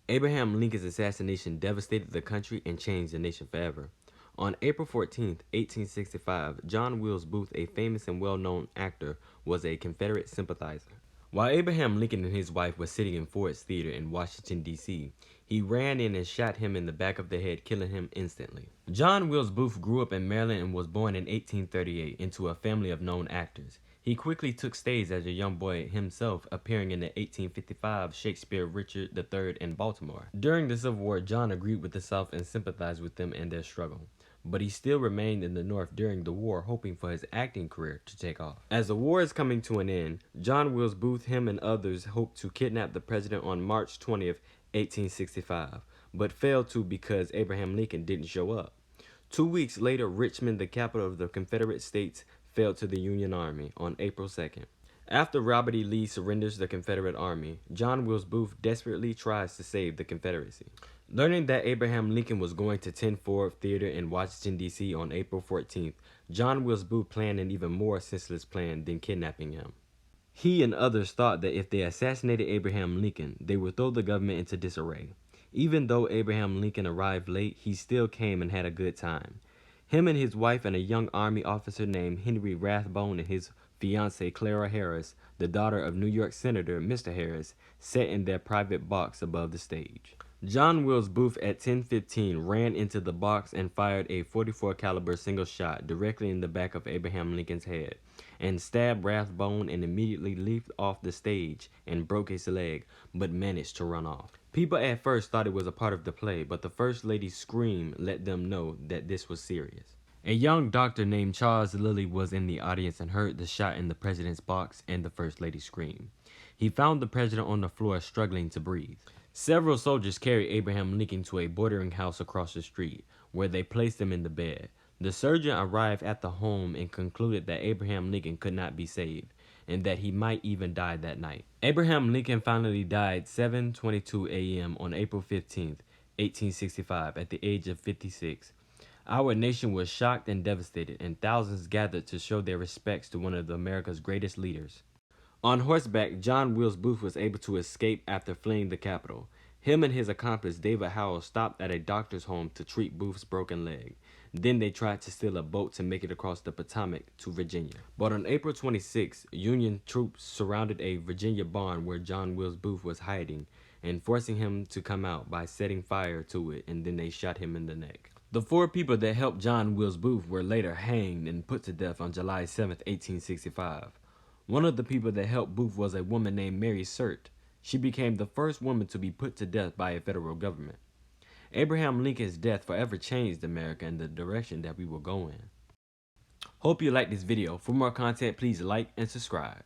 Abraham Lincoln's assassination devastated the country and changed the nation forever. On April 14th, 1865, John Wilkes Booth, a famous and well-known actor, was a Confederate sympathizer. While Abraham Lincoln and his wife were sitting in Ford's Theater in Washington, D.C., he ran in and shot him in the back of the head, killing him instantly. John Wilkes Booth grew up in Maryland and was born in 1838 into a family of known actors. He quickly took stage as a young boy himself, appearing in the 1855 Shakespeare Richard III in Baltimore. During the Civil War, John agreed with the South and sympathized with them in their struggle, but he still remained in the North during the war, hoping for his acting career to take off. As the war is coming to an end, John Wilkes Booth, him and others hoped to kidnap the president on March 20th, 1865, but failed to because Abraham Lincoln didn't show up. 2 weeks later, Richmond, the capital of the Confederate States, fell to the Union Army on April 2nd. After Robert E. Lee surrenders the Confederate Army, John Wilkes Booth desperately tries to save the Confederacy. Learning that Abraham Lincoln was going to 10 Ford Theater in Washington, D.C. on April 14th, John Wilkes Booth planned an even more senseless plan than kidnapping him. He and others thought that if they assassinated Abraham Lincoln, they would throw the government into disarray. Even though Abraham Lincoln arrived late, he still came and had a good time. Him and his wife and a young Army officer named Henry Rathbone and his fiancée Clara Harris, the daughter of New York Senator Mr. Harris, sat in their private box above the stage. John Wilkes Booth at 10:15 ran into the box and fired a .44 caliber single shot directly in the back of Abraham Lincoln's head, and stabbed Rathbone and immediately leaped off the stage and broke his leg, but managed to run off. People at first thought it was a part of the play, but the First Lady's scream let them know that this was serious. A young doctor named Charles Lilly was in the audience and heard the shot in the president's box and the First Lady's scream. He found the president on the floor struggling to breathe. Several soldiers carried Abraham Lincoln to a boarding house across the street, where they placed him in the bed. The surgeon arrived at the home and concluded that Abraham Lincoln could not be saved, and that he might even die that night. Abraham Lincoln finally died 7:22 a.m. on April 15th, 1865, at the age of 56. Our nation was shocked and devastated, and thousands gathered to show their respects to one of America's greatest leaders. On horseback, John Wilkes Booth was able to escape after fleeing the Capitol. Him and his accomplice, David Howell, stopped at a doctor's home to treat Booth's broken leg. Then they tried to steal a boat to make it across the Potomac to Virginia. But on April 26, Union troops surrounded a Virginia barn where John Wilkes Booth was hiding and forcing him to come out by setting fire to it, and then they shot him in the neck. The 4 people that helped John Wilkes Booth were later hanged and put to death on July 7, 1865. One of the people that helped Booth was a woman named Mary Surt. She became the first woman to be put to death by a federal government. Abraham Lincoln's death forever changed America and the direction that we will go in. Hope you liked this video. For more content, please like and subscribe.